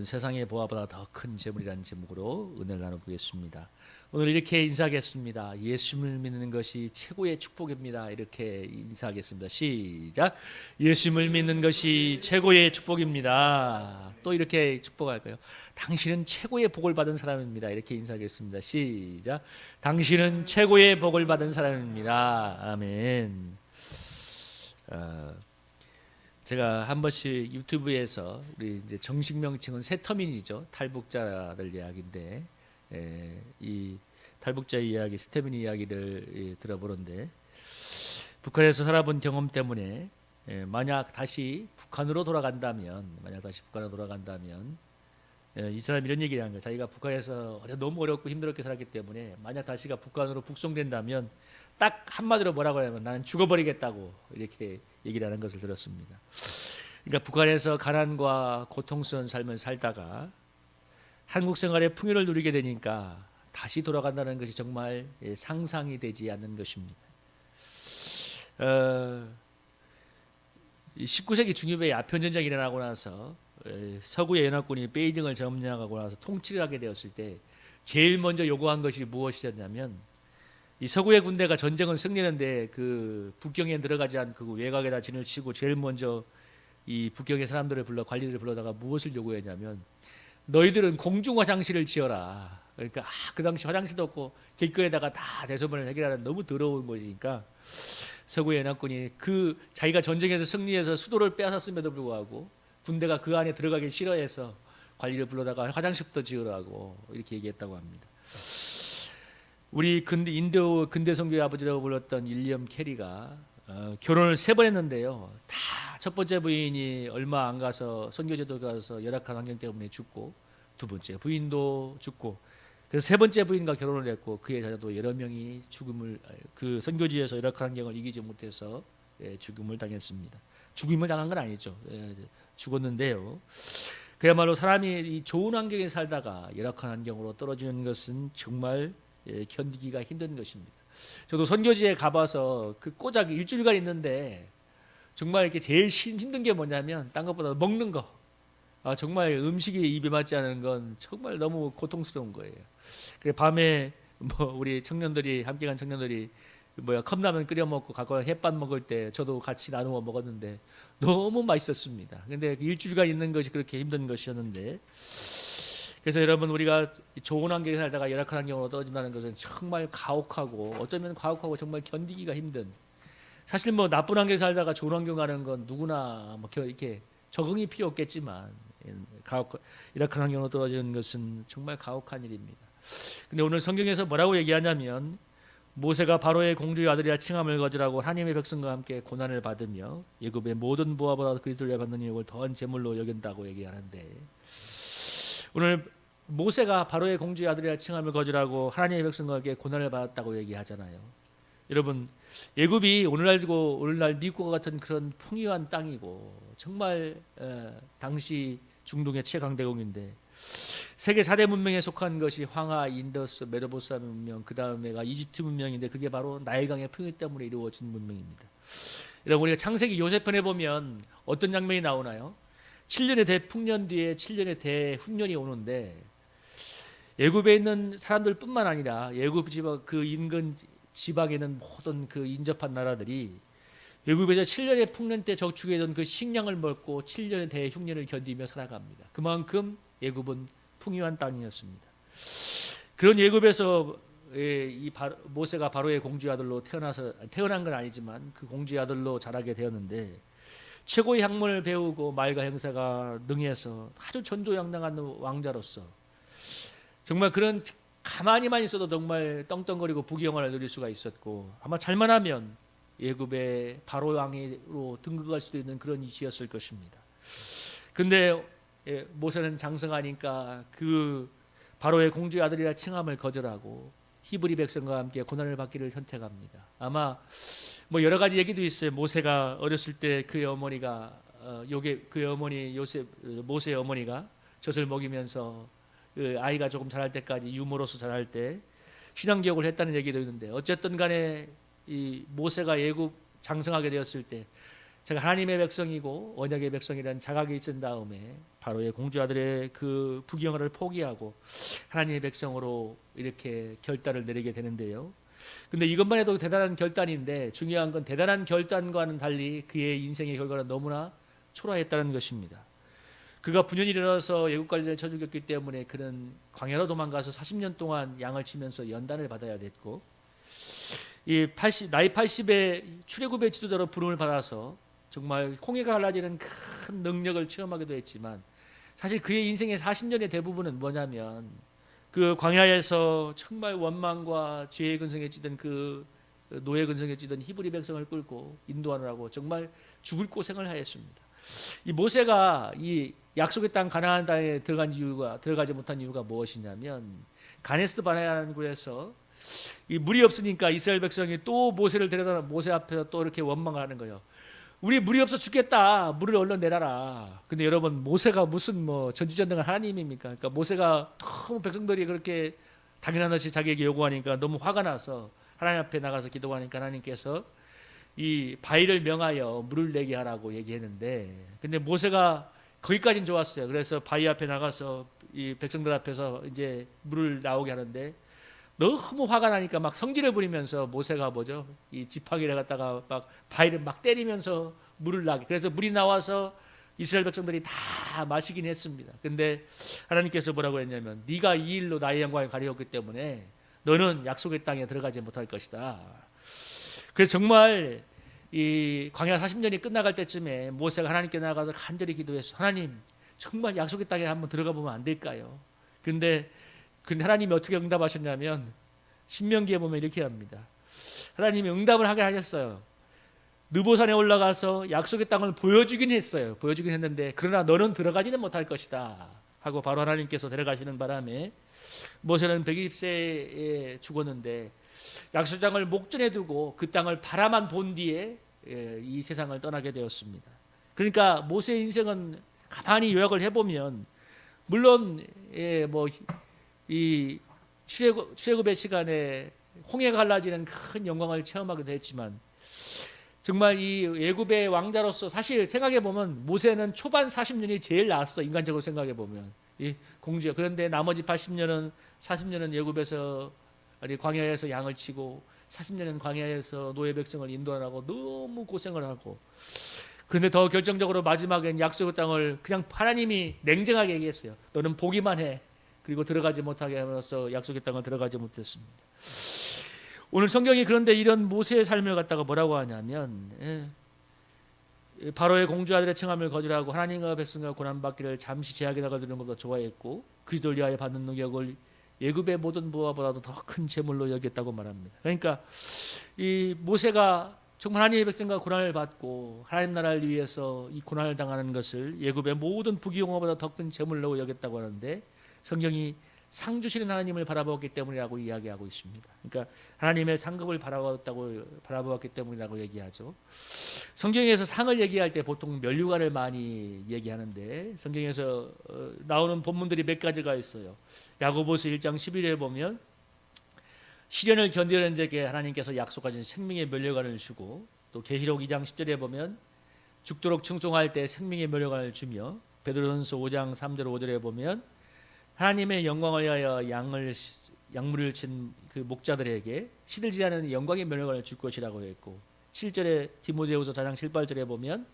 오늘은 세상의 보화보다 더 큰 재물이라는 제목으로 은혜를 나눠보겠습니다. 오늘 이렇게 인사하겠습니다. 예수님을 믿는 것이 최고의 축복입니다. 이렇게 인사하겠습니다. 시작. 예수님을 믿는 것이 최고의 축복입니다. 또 이렇게 축복할까요? 당신은 최고의 복을 받은 사람입니다. 이렇게 인사하겠습니다. 시작. 당신은 최고의 복을 받은 사람입니다. 아멘. 제가 한 번씩 유튜브에서 우리 이제 정식 명칭은 세터민이죠. 탈북자들 이야기인데 이 탈북자 이야기, 세터민 이야기를 들어보는데 북한에서 살아본 경험 때문에 만약 다시 북한으로 돌아간다면 이 사람이 이런 얘기를 하는 거예요. 자기가 북한에서 너무 어렵고 힘들었게 살았기 때문에 만약 다시가 북한으로 북송된다면 딱 한마디로 뭐라고 하냐면 나는 죽어버리겠다고 이렇게 얘기를 하는 것을 들었습니다. 그러니까 북한에서 가난과 고통스러운 삶을 살다가 한국 생활의 풍요를 누리게 되니까 다시 돌아간다는 것이 정말 상상이 되지 않는 것입니다. 19세기 중엽에 아편전쟁이 일어나고 나서 서구의 연합군이 베이징을 점령하고 나서 통치를 하게 되었을 때 제일 먼저 요구한 것이 무엇이었냐면 이 서구의 군대가 전쟁을 승리했는데 그 북경에 들어가지 않고 그 외곽에다 진을 치고 제일 먼저 이 북경의 사람들을 관리들을 불러다가 무엇을 요구했냐면 너희들은 공중 화장실을 지어라. 그러니까 그 당시 화장실도 없고 길거리에다가 다 대소변을 해결하는 너무 더러운 것이니까 서구의 연합군이 그 자기가 전쟁에서 승리해서 수도를 빼앗았음에도 불구하고 군대가 그 안에 들어가기 싫어해서 관리를 불러다가 화장실부터 지으라고 이렇게 얘기했다고 합니다. 우리 인도 근대 선교의 아버지라고 불렀던 윌리엄 캐리가 결혼을 3번 했는데요. 다 첫 번째 부인이 얼마 안 가서 선교제도 가서 열악한 환경 때문에 죽고 두 번째 부인도 죽고 그래서 3번째 부인과 결혼을 했고 그의 자녀도 여러 명이 그 선교지에서 열악한 환경을 이기지 못해서 죽음을 당했습니다. 죽음을 당한 건 아니죠. 죽었는데요. 그야말로 사람이 이 좋은 환경에 살다가 열악한 환경으로 떨어지는 것은 정말 견디기가 힘든 것입니다. 저도 선교지에 가봐서 그 꼬작 일주일간 있는데 정말 이렇게 제일 힘든 게 뭐냐면 딴 것보다 먹는 거. 정말 음식이 입에 맞지 않은 건 정말 너무 고통스러운 거예요. 그래 밤에 우리 청년들이 함께 간 청년들이 컵라면 끓여 먹고 가끔 햇반 먹을 때 저도 같이 나누어 먹었는데 너무 맛있었습니다. 근데 일주일간 있는 것이 그렇게 힘든 것이었는데 그래서 여러분 우리가 좋은 환경에 살다가 열악한 환경으로 떨어진다는 것은 정말 가혹하고 어쩌면 가혹하고 정말 견디기가 힘든 사실 나쁜 환경에 살다가 좋은 환경 가는 건 누구나 이렇게 적응이 필요 없겠지만 열악한 환경으로 떨어지는 것은 정말 가혹한 일입니다. 근데 오늘 성경에서 뭐라고 얘기하냐면 모세가 바로의 공주의 아들이라 칭함을 거절하고 하나님의 백성과 함께 고난을 받으며 애굽의 모든 보화보다 그리스도를 받는 유혹을 더한 제물로 여긴다고 얘기하는데 오늘 모세가 바로의 공주의 아들이라 칭함을 거절하고 하나님의 백성과 함께 고난을 받았다고 얘기하잖아요. 여러분 애굽이 오늘날 미국과 같은 그런 풍요한 땅이고 정말 당시 중동의 최강대국인데 세계 4대 문명에 속한 것이 황하, 인더스, 메소포타미아 문명 그 다음에가 이집트 문명인데 그게 바로 나일강의 풍요 때문에 이루어진 문명입니다. 여러분 우리가 창세기 요셉편에 보면 어떤 장면이 나오나요? 7년의 대풍년 뒤에 7년의 대훈련이 오는데 애굽에 있는 사람들뿐만 아니라 애굽 지방 그 인근 지방에 있는 모든 그 인접한 나라들이 애굽에서 7년의 풍년 때 저축해 둔 그 식량을 먹고 7년의 대흉년을 견디며 살아갑니다. 그만큼 애굽은 풍요한 땅이었습니다. 그런 애굽에서 모세가 바로의 공주의 아들로 태어난 건 아니지만 그 공주의 아들로 자라게 되었는데 최고의 학문을 배우고 말과 행사가 능해서 아주 전도양당한 왕자로서 정말 그런 가만히만 있어도 정말 떵떵거리고 부귀영화를 누릴 수가 있었고 아마 잘만 하면 애굽의 바로 왕으로 등극할 수도 있는 그런 이치였을 것입니다. 근데 모세는 장성하니까 그 바로의 공주의 아들이라 칭함을 거절하고 히브리 백성과 함께 고난을 받기를 선택합니다. 아마 여러 가지 얘기도 있어요. 모세가 어렸을 때 그의 어머니가 모세의 어머니가 젖을 먹이면서 그 아이가 조금 자랄 때까지 유모로서 자랄 때 신앙교육을 했다는 얘기도 있는데 어쨌든 간에 이 모세가 애굽 장성하게 되었을 때 제가 하나님의 백성이고 언약의 백성이라는 자각이 있은 다음에 바로의 공주아들의 그 부귀영화를 포기하고 하나님의 백성으로 이렇게 결단을 내리게 되는데요. 근데 이것만 해도 대단한 결단인데 중요한 건 대단한 결단과는 달리 그의 인생의 결과는 너무나 초라했다는 것입니다. 그가 분연히 일어나서 애국 관리를 쳐죽였기 때문에 그는 광야로 도망가서 40년 동안 양을 치면서 연단을 받아야 됐고, 나이 80에 출애굽의 지도자로 부름을 받아서 정말 홍해가 갈라지는 큰 능력을 체험하기도 했지만, 사실 그의 인생의 40년의 대부분은 뭐냐면 그 광야에서 정말 원망과 죄의 근성에 찌든 그 노예 근성에 찌든 히브리 백성을 끌고 인도하느라고 정말 죽을 고생을 하였습니다. 이 모세가 이 약속의 땅 가나안 땅에 들어가지 못한 이유가 무엇이냐면, 가데스 바네아라는 곳에서 이 물이 없으니까 이스라엘 백성이 또 모세를 데려다 모세 앞에서 또 이렇게 원망을 하는 거예요. 우리 물이 없어 죽겠다. 물을 얼른 내라라. 근데 여러분, 모세가 무슨 뭐 전지전능한 하나님입니까? 그러니까 모세가 너무 백성들이 그렇게 당연한 듯이 자기에게 요구하니까 너무 화가 나서 하나님 앞에 나가서 기도하니까 하나님께서 이 바위를 명하여 물을 내게 하라고 얘기했는데, 근데 모세가 거기까지는 좋았어요. 그래서 바위 앞에 나가서 이 백성들 앞에서 이제 물을 나오게 하는데 너무 화가 나니까 막 성질을 부리면서 모세가 뭐죠? 이 지팡이를 갖다가 막 바위를 막 때리면서 물을 나게. 그래서 물이 나와서 이스라엘 백성들이 다 마시긴 했습니다. 근데 하나님께서 뭐라고 했냐면, 네가 이 일로 나의 영광을 가리웠기 때문에 너는 약속의 땅에 들어가지 못할 것이다. 그래서 정말 이 광야 40년이 끝나갈 때쯤에 모세가 하나님께 나가서 간절히 기도했어. 하나님, 정말 약속의 땅에 한번 들어가 보면 안 될까요? 근데 하나님이 어떻게 응답하셨냐면, 신명기에 보면 이렇게 합니다. 하나님이 응답을 하게 하셨어요. 느보산에 올라가서 약속의 땅을 보여주긴 했어요. 보여주긴 했는데 그러나 너는 들어가지는 못할 것이다 하고 바로 하나님께서 데려가시는 바람에 모세는 120세에 죽었는데, 약속의 땅을 목전에 두고 그 땅을 바라만 본 뒤에 이 세상을 떠나게 되었습니다. 그러니까 모세의 인생은 가만히 요약을 해보면, 물론 이 출애굽의 시간에 홍해가 갈라지는 큰 영광을 체험하기도 했지만, 정말 이 애굽의 왕자로서 사실 생각해 보면 모세는 초반 40년이 제일 나았어. 인간적으로 생각해 보면 이 공주야. 그런데 나머지 40년은 애굽에서 아니 광야에서 양을 치고 40년은 광야에서 노예 백성을 인도하라고 너무 고생을 하고, 그런데 더 결정적으로 마지막엔 약속의 땅을 그냥 하나님이 냉정하게 얘기했어요. 너는 보기만 해. 그리고 들어가지 못하게 하면서 약속의 땅을 들어가지 못했습니다. 오늘 성경이 그런데 이런 모세의 삶을 갖다가 뭐라고 하냐면, 바로의 공주 아들의 청함을 거절하고 하나님과 백성과 고난받기를 잠시 제약에 나가두는 것도 좋아했고, 그리스도를 위하여 받는 능력을 애굽의 모든 부하보다도 더 큰 재물로 여겼다고 말합니다. 그러니까 이 모세가 정말 하나님의 백성과 고난을 받고 하나님 나라를 위해서 이 고난을 당하는 것을 애굽의 모든 부귀영화보다 더 큰 재물로 여겼다고 하는데, 성경이 상 주시는 하나님을 바라보았기 때문이라고 이야기하고 있습니다. 그러니까 하나님의 상급을 바라보았기 때문이라고 얘기하죠. 성경에서 상을 얘기할 때 보통 면류관을 많이 얘기하는데, 성경에서 나오는 본문들이 몇 가지가 있어요. 야고보서 1장 11절에 보면 시련을 견디는 자에게 하나님께서 약속하신 생명의 면류관을 주고, 또 계시록 2장 10절에 보면 죽도록 충성할 때 생명의 면류관을 주며, 베드로전서 5장 3절 5절에 보면 하나님의 영광을 위하여 양물을 친 그 목자들에게 시들지 않은 영광의 면류관을 줄 것이라고 했고, 7절에 디모데후서 4장 7, 8절에 보면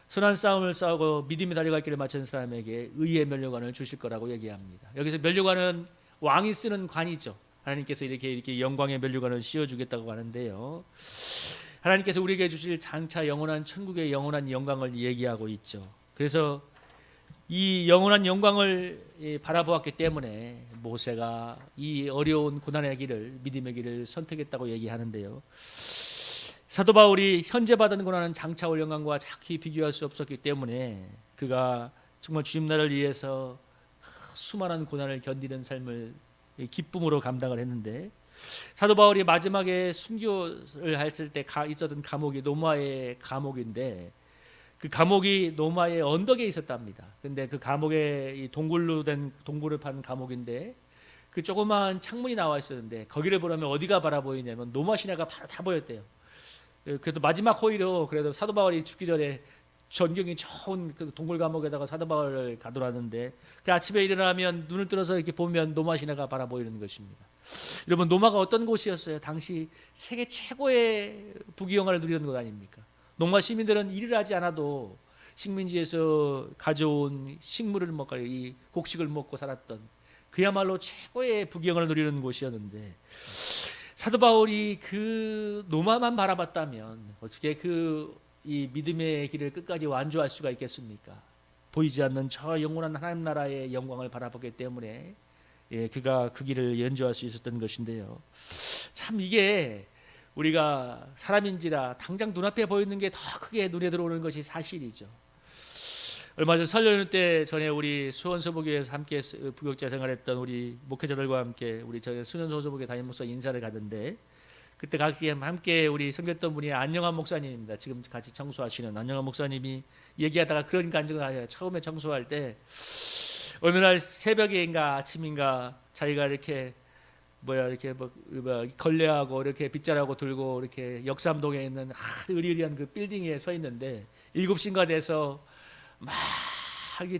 선한 싸움을 싸우고 믿음의 다리갈 길을 마친 사람에게 의의 면류관을 주실 거라고 얘기합니다. 여기서 면류관은 왕이 쓰는 관이죠. 하나님께서 이렇게 영광의 면류관을 씌워주겠다고 하는데요. 하나님께서 우리에게 주실 장차 영원한 천국의 영원한 영광을 얘기하고 있죠. 그래서 이 영원한 영광을 바라보았기 때문에 모세가 이 어려운 고난의 길을, 믿음의 길을 선택했다고 얘기하는데요. 사도 바울이 현재 받은 고난은 장차 올 영광과 자기 비교할 수 없었기 때문에 그가 정말 주님 나라를 위해서 수많은 고난을 견디는 삶을 기쁨으로 감당을 했는데, 사도 바울이 마지막에 순교를 했을 때 있었던 감옥이 노마의 감옥인데, 그 감옥이 노마의 언덕에 있었답니다. 근데 그 감옥에 이 동굴을 판 감옥인데, 그 조그마한 창문이 나와 있었는데 거기를 보려면 어디가 바라보이냐면 노마 시내가 바로 다 보였대요. 그래도 마지막 호의로 그래도 사도 바울이 죽기 전에 전경이 좋은 그 동굴 감옥에다가 사도 바울을 가둬놨는데 그 아침에 일어나면 눈을 들어서 이렇게 보면 노마 시내가 바라 보이는 것입니다. 여러분, 노마가 어떤 곳이었어요? 당시 세계 최고의 부귀영화를 누리는 곳 아닙니까? 노마 시민들은 일을 하지 않아도 식민지에서 가져온 식물을 먹고 이 곡식을 먹고 살았던 그야말로 최고의 부귀영화를 누리는 곳이었는데, 사도 바울이 그 노마만 바라봤다면 어떻게 이 믿음의 길을 끝까지 완주할 수가 있겠습니까? 보이지 않는 저 영원한 하나님 나라의 영광을 바라보기 때문에 그가 그 길을 연주할 수 있었던 것인데요. 참 이게 우리가 사람인지라 당장 눈앞에 보이는 게 더 크게 눈에 들어오는 것이 사실이죠. 얼마 전 설 연휴 때 전에 우리 수원소복교회에서 함께 부교육자 생활했던 우리 목회자들과 함께 우리 수원소복교회 담임 목사 인사를 가던데, 그때 같이 함께 우리 섬겼던 분이 안영환 목사님입니다. 지금 같이 청소하시는 안영환 목사님이 얘기하다가 그런 간증을 하셔요. 처음에 청소할 때 어느 날 새벽인가 아침인가 자기가 이렇게 걸레하고 이렇게 빗자루하고 들고 이렇게 역삼동에 있는 으리으리한 그 빌딩에 서 있는데 7시인가 돼서 막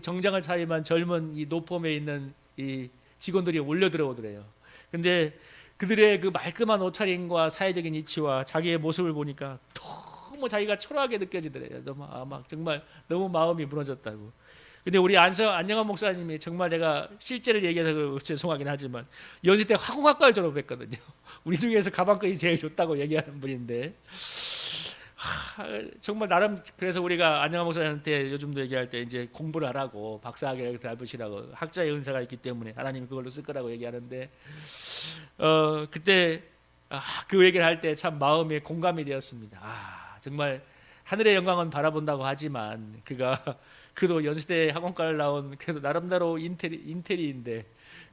정장을 차림한 젊은 이 노폼에 있는 이 직원들이 올려 들어오더래요. 근데 그들의 그 말끔한 옷차림과 사회적인 이치와 자기의 모습을 보니까 너무 자기가 초라하게 느껴지더래요. 정말 너무 마음이 무너졌다고. 근데 우리 안영환 목사님이 정말 제가 실제를 얘기해서 죄송하긴 하지만 연세 때 화공학과를 졸업했거든요. 우리 중에서 가방끈이 제일 좋다고 얘기하는 분인데, 정말 나름 그래서 우리가 안영환 목사님한테 요즘도 얘기할 때 이제 공부를 하라고 박사학위를 밟으시라고 학자의 은사가 있기 때문에 하나님이 그걸로 쓸 거라고 얘기하는데, 그때 그 얘기를 할 때 참 마음에 공감이 되었습니다. 정말 하늘의 영광은 바라본다고 하지만 그도 연세대 학원과를 나온 그래도 나름대로 인테리인데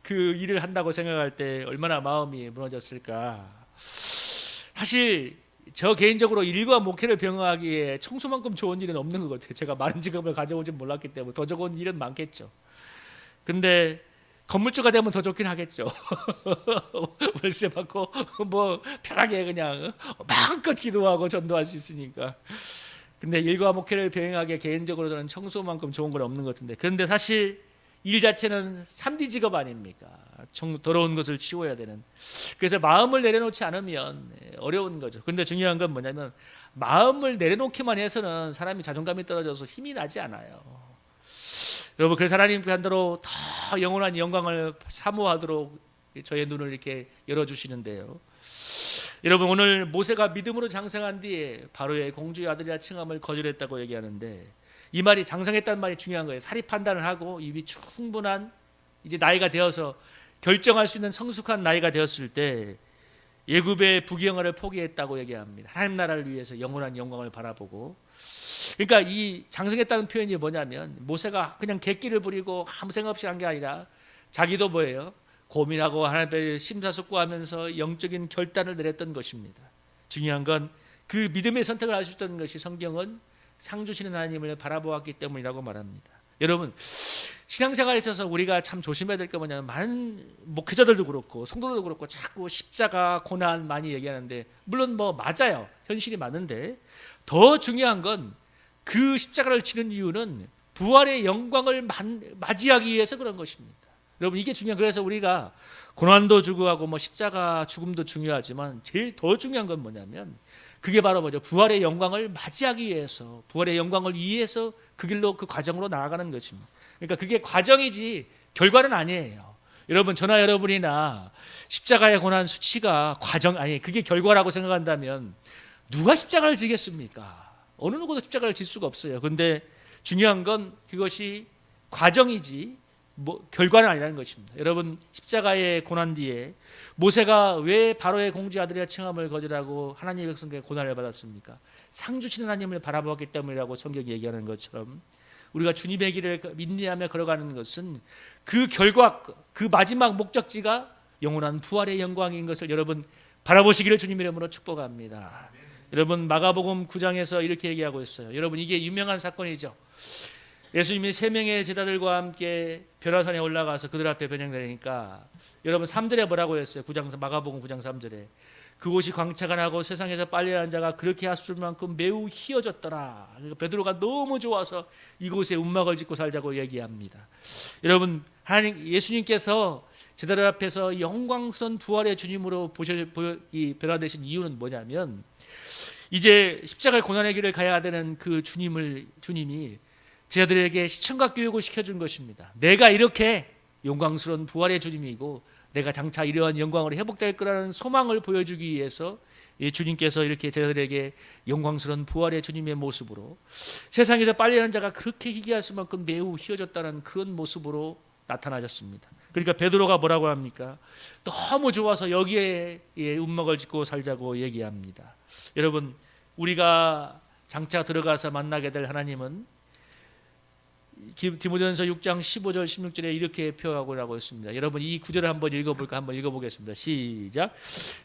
그 일을 한다고 생각할 때 얼마나 마음이 무너졌을까. 사실 저 개인적으로 일과 목회를 병행하기에 청소만큼 좋은 일은 없는 것 같아요. 제가 많은 직업을 가져오진 몰랐기 때문에 더 좋은 일은 많겠죠. 근데 건물주가 되면 더 좋긴 하겠죠. 월세 받고 뭐 편하게 그냥 마음껏 기도하고 전도할 수 있으니까. 근데 일과 목회를 병행하기에 개인적으로 저는 청소만큼 좋은 건 없는 것 같은데, 그런데 사실 일 자체는 3D 직업 아닙니까? 더러운 것을 치워야 되는. 그래서 마음을 내려놓지 않으면 어려운 거죠. 그런데 중요한 건 뭐냐면 마음을 내려놓기만 해서는 사람이 자존감이 떨어져서 힘이 나지 않아요. 여러분, 그래서 하나님 편대로 더 영원한 영광을 사모하도록 저의 눈을 이렇게 열어주시는데요. 여러분, 오늘 모세가 믿음으로 장성한 뒤에 바로의 공주의 아들이라 칭함을 거절했다고 얘기하는데, 이 말이 장성했다는 말이 중요한 거예요. 사리 판단을 하고 이미 충분한 이제 나이가 되어서 결정할 수 있는 성숙한 나이가 되었을 때 예굽의 부귀영화를 포기했다고 얘기합니다. 하나님 나라를 위해서 영원한 영광을 바라보고. 그러니까 이 장성했다는 표현이 뭐냐면 모세가 그냥 객기를 부리고 아무 생각 없이 한 게 아니라 자기도 뭐예요? 고민하고 하나님께 심사숙고하면서 영적인 결단을 내렸던 것입니다. 중요한 건 그 믿음의 선택을 할 수 있었던 것이 성경은 상 주시는 하나님을 바라보았기 때문이라고 말합니다. 여러분, 신앙생활에 있어서 우리가 참 조심해야 될 게 뭐냐면 많은 목회자들도 그렇고 성도들도 그렇고 자꾸 십자가 고난 많이 얘기하는데, 물론 뭐 맞아요. 현실이 맞는데 더 중요한 건 그 십자가를 치는 이유는 부활의 영광을 맞이하기 위해서 그런 것입니다. 여러분, 이게 중요한. 그래서 우리가 고난도 주고하고 뭐 십자가 죽음도 중요하지만 제일 더 중요한 건 뭐냐면 그게 바로 뭐죠? 부활의 영광을 맞이하기 위해서, 부활의 영광을 위해서 그 길로, 그 과정으로 나아가는 것입니다. 그러니까 그게 과정이지 결과는 아니에요. 여러분, 저나 여러분이나 십자가의 고난 수치가 그게 결과라고 생각한다면 누가 십자가를 지겠습니까? 어느 누구도 십자가를 질 수가 없어요. 그런데 중요한 건 그것이 과정이지 결과는 아니라는 것입니다. 여러분, 십자가의 고난 뒤에 모세가 왜 바로의 공주의 아들이라 칭함을 거절하고 하나님의 백성에게 고난을 받았습니까? 상 주시는 하나님을 바라보았기 때문이라고 성경이 얘기하는 것처럼 우리가 주님의 길을 인내하며 걸어가는 것은 그 결과, 그 마지막 목적지가 영원한 부활의 영광인 것을 여러분 바라보시기를 주님 이름으로 축복합니다. 여러분, 마가복음 9장에서 이렇게 얘기하고 있어요. 여러분, 이게 유명한 사건이죠. 예수님이 3명의 제자들과 함께 벼라산에 올라가서 그들 앞에 변형되니까 여러분 3절에 뭐라고 했어요? 마가복음 9장 3절에 그곳이 광채가 나고 세상에서 빨래하는 자가 그렇게 했을 만큼 매우 희어졌더라. 그러니까 베드로가 너무 좋아서 이곳에 움막을 짓고 살자고 얘기합니다. 여러분, 하나님 예수님께서 제자들 앞에서 영광스러운 부활의 주님으로 변화되신 이유는 뭐냐면, 이제 십자가의 고난의 길을 가야 되는 그 주님이 제자들에게 시청각 교육을 시켜준 것입니다. 내가 이렇게 영광스러운 부활의 주님이고 내가 장차 이러한 영광으로 회복될 거라는 소망을 보여주기 위해서 주님께서 이렇게 제자들에게 영광스러운 부활의 주님의 모습으로 세상에서 빨래하는 자가 그렇게 희귀할 수만큼 매우 희어졌다는 그런 모습으로 나타나셨습니다. 그러니까 베드로가 뭐라고 합니까? 너무 좋아서 여기에 움막을 짓고 살자고 얘기합니다. 여러분, 우리가 장차 들어가서 만나게 될 하나님은 디모데전서 6장 15절 16절에 이렇게 표하고 있습니다. 여러분, 이 구절을 한번 읽어보겠습니다. 시작.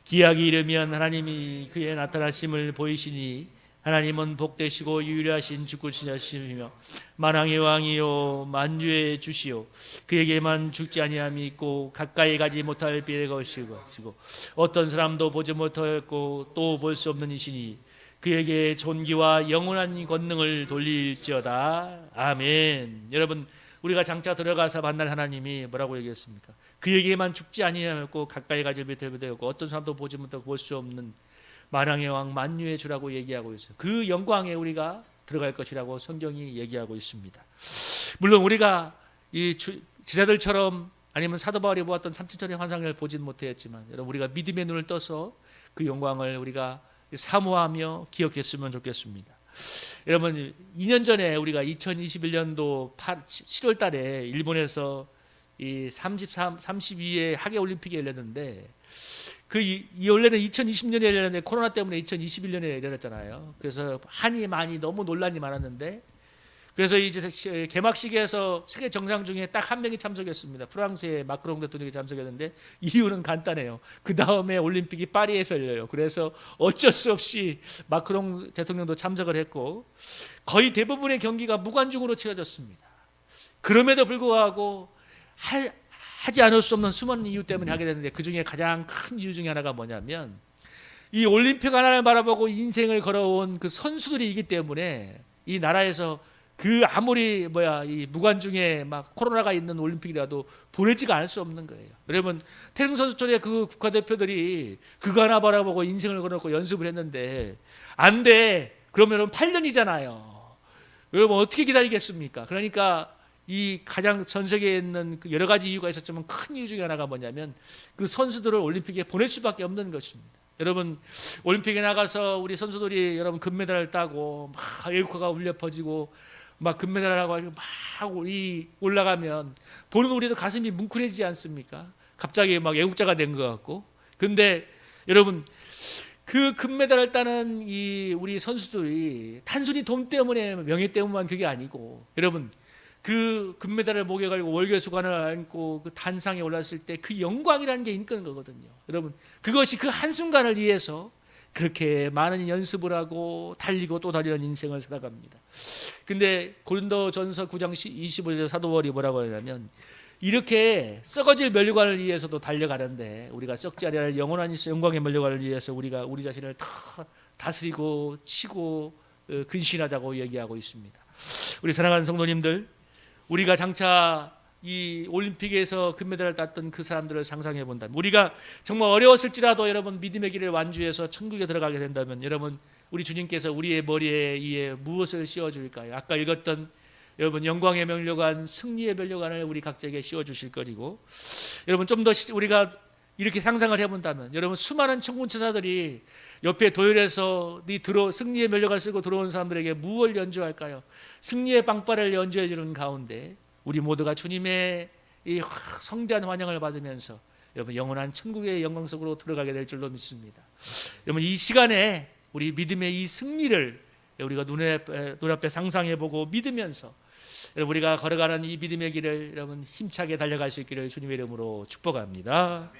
기약이 이르면 하나님이 그의 나타나심을 보이시니 하나님은 복되시고 유일하신 주권자시며 만왕의 왕이요 만주의 주시요 그에게만 죽지 아니함이 있고 가까이 가지 못할 비의 것이고 어떤 사람도 보지 못하였고 또 볼 수 없는 이시니 그에게 존귀와 영원한 권능을 돌릴지어다. 아멘. 여러분, 우리가 장차 들어가서 만날 하나님이 뭐라고 얘기했습니까? 그에게만 죽지 아니하였고 가까이 가지 못할 비되었고 어떤 사람도 보지 못하고 볼 수 없는 만왕의 왕 만유의 주라고 얘기하고 있어요. 그 영광에 우리가 들어갈 것이라고 성경이 얘기하고 있습니다. 물론 우리가 이 제자들처럼 아니면 사도 바울이 보았던 삼천천의 환상을 보진 못했지만, 여러분, 우리가 믿음의 눈을 떠서 그 영광을 우리가 사모하며 기억했으면 좋겠습니다. 여러분, 2년 전에 우리가 2021년도 7월 달에 일본에서 이 32회 하계 올림픽이 열렸는데, 이 원래는 2020년에 열렸는데 코로나 때문에 2021년에 열렸잖아요. 그래서 한이 많이 너무 논란이 많았는데, 그래서 이제 개막식에서 세계 정상 중에 딱 한 명이 참석했습니다. 프랑스의 마크롱 대통령이 참석했는데 이유는 간단해요. 그 다음에 올림픽이 파리에서 열려요. 그래서 어쩔 수 없이 마크롱 대통령도 참석을 했고 거의 대부분의 경기가 무관중으로 치러졌습니다. 그럼에도 불구하고 하지 않을 수 없는 수많은 이유 때문에 하게 됐는데, 그 중에 가장 큰 이유 중에 하나가 뭐냐면 이 올림픽 하나를 바라보고 인생을 걸어온 그 선수들이기 때문에 이 나라에서 그 아무리 이 무관중에 막 코로나가 있는 올림픽이라도 보내지가 않을 수 없는 거예요. 여러분, 태릉 선수촌의 그 국가대표들이 그거 하나 바라보고 인생을 걸어놓고 연습을 했는데 안 돼. 그러면 8년이잖아요. 여러분, 어떻게 기다리겠습니까? 그러니까 이 가장 전 세계에 있는 여러 가지 이유가 있었지만 큰 이유 중에 하나가 뭐냐면 그 선수들을 올림픽에 보낼 수밖에 없는 것입니다. 여러분, 올림픽에 나가서 우리 선수들이 여러분 금메달을 따고 막 애국가가 울려 퍼지고 막 금메달하고 막 올라가면 보는 우리도 가슴이 뭉클해지지 않습니까? 갑자기 막 애국자가 된 것 같고. 근데 여러분, 그 금메달을 따는 우리 선수들이 단순히 돈 때문에 명예 때문만 그게 아니고, 여러분, 그 금메달을 목에 걸고 월계수관을 안고 그 단상에 올랐을 때 그 영광이라는 게 있는 거거든요. 여러분, 그것이 그 한순간을 위해서 그렇게 많은 연습을 하고 달리고 또 달리는 인생을 살아갑니다. 근데 고린도전서 9장 25절 사도 바울이 뭐라고 하냐면, 이렇게 썩어질 면류관을 위해서도 달려가는데 우리가 썩지 아니할 영원한 영광의 면류관을 위해서 우리가 우리 자신을 다 다스리고 치고 근신하자고 얘기하고 있습니다. 우리 사랑하는 성도님들, 우리가 장차 이 올림픽에서 금메달을 땄던 그 사람들을 상상해 본다면, 우리가 정말 어려웠을지라도 여러분 믿음의 길을 완주해서 천국에 들어가게 된다면, 여러분, 우리 주님께서 우리의 머리에 무엇을 씌워줄까요? 아까 읽었던 여러분 영광의 면류관, 승리의 면류관을 우리 각자에게 씌워주실 것이고, 여러분 좀 더 우리가 이렇게 상상을 해본다면, 여러분 수많은 청군체사들이 옆에 도열에서 승리의 면류관을 쓰고 들어온 사람들에게 무엇을 연주할까요? 승리의 빵빠를 연주해 주는 가운데 우리 모두가 주님의 이 성대한 환영을 받으면서 여러분 영원한 천국의 영광 속으로 들어가게 될 줄로 믿습니다. 여러분, 이 시간에 우리 믿음의 이 승리를 우리가 눈앞에 상상해보고 믿으면서 여러분 우리가 걸어가는 이 믿음의 길을 여러분 힘차게 달려갈 수 있기를 주님의 이름으로 축복합니다.